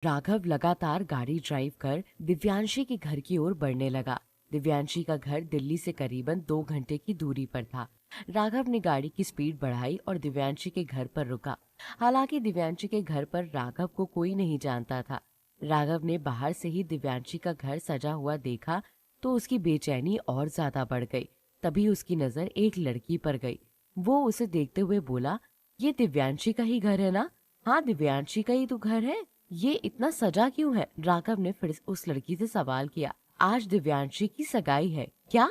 राघव लगातार गाड़ी ड्राइव कर दिव्यांशी के घर की ओर बढ़ने लगा। दिव्यांशी का घर दिल्ली से करीबन 2 घंटे की दूरी पर था। राघव ने गाड़ी की स्पीड बढ़ाई और दिव्यांशी के घर पर रुका। हालांकि दिव्यांशी के घर पर राघव को कोई नहीं जानता था। राघव ने बाहर से ही दिव्यांशी का घर सजा हुआ देखा तो उसकी बेचैनी और ज्यादा बढ़ गई। तभी उसकी नजर एक लड़की पर गई। वो उसे देखते हुए बोला, ये दिव्यांशी का ही घर है ना? हाँ, दिव्यांशी का ही तो घर है। ये इतना सजा क्यों है? राघव ने फिर उस लड़की से सवाल किया। आज दिव्यांशी की सगाई है क्या?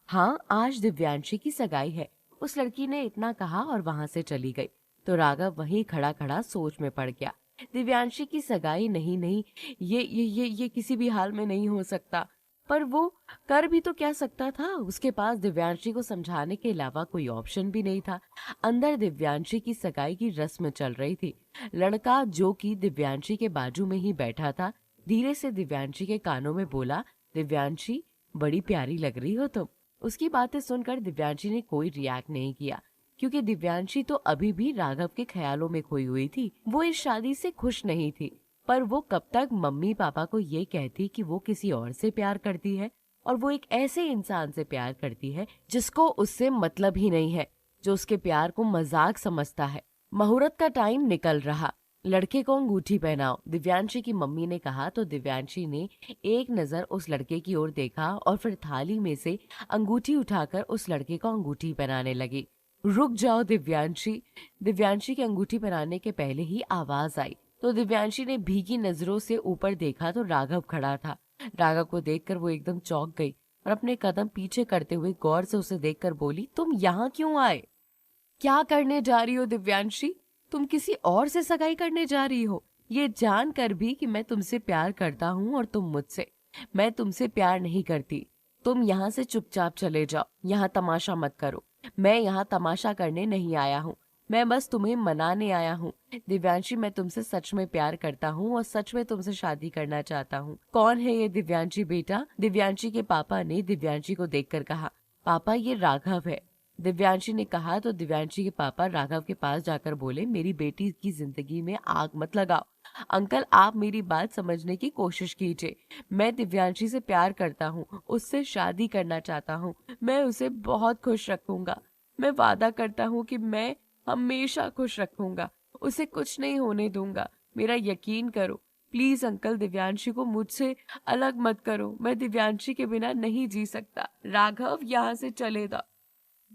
हाँ, आज दिव्यांशी की सगाई है। उस लड़की ने इतना कहा और वहां से चली गई। तो राघव वहीं खड़ा खड़ा सोच में पड़ गया। दिव्यांशी की सगाई? नहीं नहीं, ये किसी भी हाल में नहीं हो सकता। पर वो कर भी तो क्या सकता था? उसके पास दिव्यांशी को समझाने के अलावा कोई ऑप्शन भी नहीं था। अंदर दिव्यांशी की सगाई की रस्म चल रही थी। लड़का जो कि दिव्यांशी के बाजू में ही बैठा था, धीरे से दिव्यांशी के कानों में बोला, दिव्यांशी, बड़ी प्यारी लग रही हो तुम। उसकी बातें सुनकर दिव्यांशी ने कोई रिएक्ट नहीं किया, क्योंकि दिव्यांशी तो अभी भी राघव के ख्यालों में खोई हुई थी। वो इस शादी से खुश नहीं थी। पर वो कब तक मम्मी पापा को ये कहती कि वो किसी और से प्यार करती है, और वो एक ऐसे इंसान से प्यार करती है जिसको उससे मतलब ही नहीं है, जो उसके प्यार को मजाक समझता है। मुहूर्त का टाइम निकल रहा। लड़के को अंगूठी पहनाओ, दिव्यांशी की मम्मी ने कहा। तो दिव्यांशी ने एक नजर उस लड़के की ओर देखा और फिर थाली में से अंगूठी उठाकर उस लड़के को अंगूठी पहनाने लगी। रुक जाओ दिव्यांशी। दिव्यांशी की अंगूठी पहनाने के पहले ही आवाज आई। तो दिव्यांशी ने भीगी नजरों से ऊपर देखा तो राघव खड़ा था। राघव को देखकर वो एकदम चौंक गई और अपने कदम पीछे करते हुए गौर से उसे देखकर बोली, तुम यहाँ क्यों आए? क्या करने जा रही हो दिव्यांशी? तुम किसी और से सगाई करने जा रही हो, ये जानकर भी कि मैं तुमसे प्यार करता हूँ और तुम मुझसे। मैं तुमसे प्यार नहीं करती। तुम यहाँ से चुपचाप चले जाओ, यहाँ तमाशा मत करो। मैं यहाँ तमाशा करने नहीं आया हूँ, मैं बस तुम्हें मनाने आया हूँ। दिव्यांशी, मैं तुमसे सच में प्यार करता हूँ और सच में तुमसे शादी करना चाहता हूँ। कौन है ये दिव्यांशी बेटा? दिव्यांशी के पापा ने दिव्यांशी को देखकर कहा। पापा, ये राघव है। दिव्यांशी ने कहा। तो दिव्यांशी के पापा राघव के पास जाकर बोले, मेरी बेटी की जिंदगी में आग मत लगाओ। अंकल, आप मेरी बात समझने की कोशिश कीजिए। मैं दिव्यांशी से प्यार करता हूँ, उससे शादी करना चाहता हूँ। मैं उसे बहुत खुश रखूंगा। मैं वादा करता हूँ कि मैं हमेशा खुश रखूंगा, उसे कुछ नहीं होने दूंगा। मेरा यकीन करो प्लीज अंकल, दिव्यांशी को मुझसे अलग मत करो। मैं दिव्यांशी के बिना नहीं जी सकता। राघव, यहाँ से चले जाओ,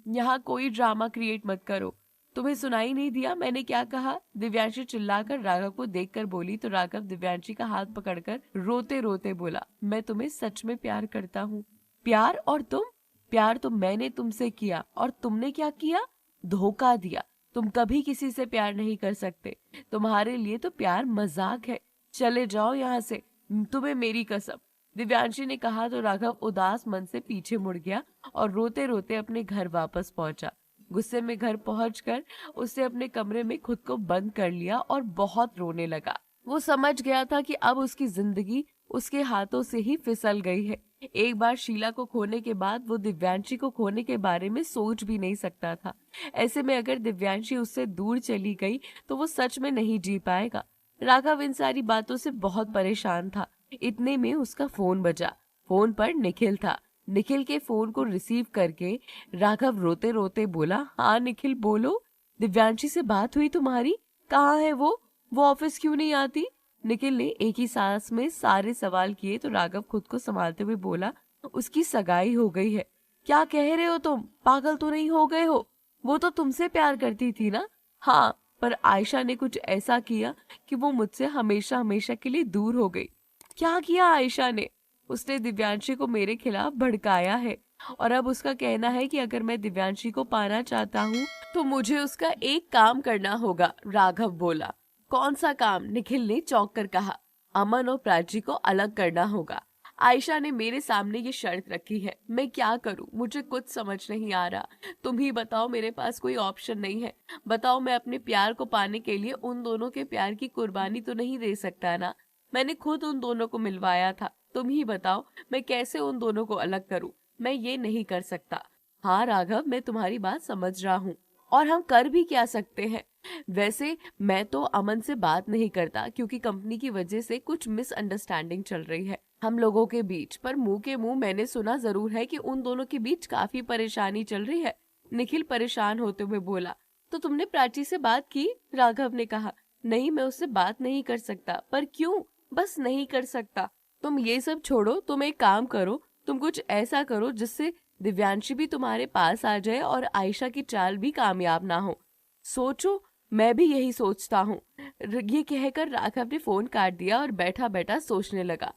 यहाँ कोई ड्रामा क्रिएट मत करो। तुम्हें सुनाई नहीं दिया मैंने क्या कहा? दिव्यांशी चिल्लाकर राघव को देखकर बोली। तो राघव दिव्यांशी का हाथ पकड़कर रोते रोते बोला, मैं तुम्हें सच में प्यार करता हूँ। प्यार? और तुम? प्यार तो मैंने तुमसे किया, और तुमने क्या किया? धोखा दिया। तुम कभी किसी से प्यार नहीं कर सकते। तुम्हारे लिए तो प्यार मजाक है। चले जाओ यहाँ से, तुम्हें मेरी कसम। दिव्यांशी ने कहा। तो राघव उदास मन से पीछे मुड़ गया और रोते रोते अपने घर वापस पहुंचा। गुस्से में घर पहुंचकर उसने अपने कमरे में खुद को बंद कर लिया और बहुत रोने लगा। वो समझ गया था कि अब उसकी जिंदगी उसके हाथों से ही फिसल गई है। एक बार शीला को खोने के बाद वो दिव्यांशी को खोने के बारे में सोच भी नहीं सकता था। ऐसे में अगर दिव्यांशी उससे दूर चली गई तो वो सच में नहीं जी पाएगा। राघव इन सारी बातों से बहुत परेशान था। इतने में उसका फोन बजा। फोन पर निखिल था। निखिल के फोन को रिसीव करके राघव रोते रोते बोला, हाँ निखिल बोलो। दिव्यांशी से बात हुई तुम्हारी? कहाँ है वो ऑफिस क्यों नहीं आती? निखिल ने एक ही सांस में सारे सवाल किए। तो राघव खुद को संभालते हुए बोला, उसकी सगाई हो गई है। क्या कह रहे हो तुम? पागल तो नहीं हो गए हो? वो तो तुमसे प्यार करती थी ना? हाँ, पर आयशा ने कुछ ऐसा किया कि वो मुझसे हमेशा हमेशा के लिए दूर हो गई। क्या किया आयशा ने? उसने दिव्यांशी को मेरे खिलाफ भड़काया है, और अब उसका कहना है कि अगर मैं दिव्यांशी को पाना चाहता हूँ तो मुझे उसका एक काम करना होगा। राघव बोला। कौन सा काम? निखिल ने चौंक कर कहा। अमन और प्राची को अलग करना होगा। आयशा ने मेरे सामने ये शर्त रखी है। मैं क्या करूं? मुझे कुछ समझ नहीं आ रहा। तुम ही बताओ, मेरे पास कोई ऑप्शन नहीं है। बताओ, मैं अपने प्यार को पाने के लिए उन दोनों के प्यार की कुर्बानी तो नहीं दे सकता ना? मैंने खुद उन दोनों को मिलवाया था। तुम ही बताओ, मैं कैसे उन दोनों को अलग करूं? मैं ये नहीं कर सकता। हाँ राघव, मैं तुम्हारी बात समझ रहा हूँ। और हम कर भी क्या सकते हैं। वैसे मैं तो अमन से बात नहीं करता क्योंकि कंपनी की वजह से कुछ मिसअंडरस्टैंडिंग चल रही है हम लोगों के बीच, पर मुंह के मुंह मैंने सुना जरूर है कि उन दोनों के बीच काफी परेशानी चल रही है। निखिल परेशान होते हुए बोला। तो तुमने प्राची से बात की? राघव ने कहा। नहीं, मैं उससे बात नहीं कर सकता। पर क्यों? बस नहीं कर सकता। तुम ये सब छोड़ो, तुम एक काम करो, तुम कुछ ऐसा करो जिससे दिव्यांशी भी तुम्हारे पास आ जाए और आयशा की चाल भी कामयाब ना हो। सोचो, मैं भी यही सोचता हूँ। ये कहकर राघव ने फोन काट दिया और बैठा बैठा सोचने लगा,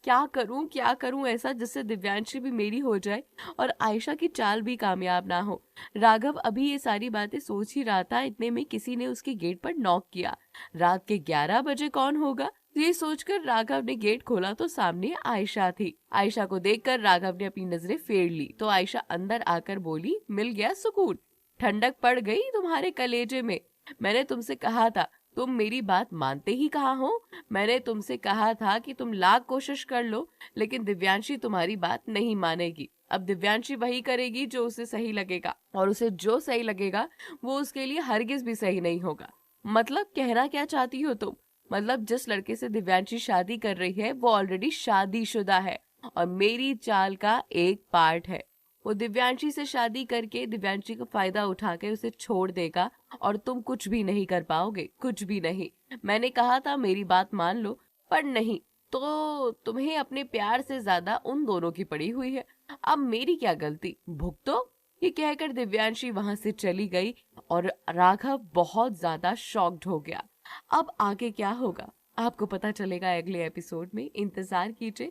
क्या करूं ऐसा जिससे दिव्यांशी भी मेरी हो जाए और आयशा की चाल भी कामयाब ना हो। राघव अभी ये सारी बातें सोच ही रहा था, इतने में किसी ने उसके गेट पर नॉक किया। रात के 11 बजे कौन होगा, ये सोचकर राघव ने गेट खोला तो सामने आयशा थी। आयशा को देखकर राघव ने अपनी नजरें फेर ली तो आयशा अंदर आकर बोली, मिल गया सुकून, ठंडक पड़ गई तुम्हारे कलेजे में। मैंने तुमसे कहा था, तुम मेरी बात मानते ही कहाँ हो। मैंने तुमसे कहा था कि तुम लाख कोशिश कर लो, लेकिन दिव्यांशी तुम्हारी बात नहीं मानेगी। अब दिव्यांशी वही करेगी जो उसे सही लगेगा, और उसे जो सही लगेगा वो उसके लिए हरगिज भी सही नहीं होगा। मतलब कहना क्या चाहती हो तुम? मतलब जिस लड़के से दिव्यांशी शादी कर रही है वो ऑलरेडी शादीशुदा है और मेरी चाल का एक पार्ट है। वो दिव्यांशी से शादी करके दिव्यांशी का फायदा उठा के उसे छोड़ देगा और तुम कुछ भी नहीं कर पाओगे, कुछ भी नहीं। मैंने कहा था मेरी बात मान लो, पर नहीं। तो तुम्हें अपने प्यार से ज्यादा उन दोनों की पड़ी हुई है। अब मेरी क्या गलती, भुगतो। ये कहकर दिव्यांशी वहां से चली गई और राघव बहुत ज्यादा शॉक्ड हो गया। अब आगे क्या होगा आपको पता चलेगा अगले एपिसोड में। इंतजार कीजिए।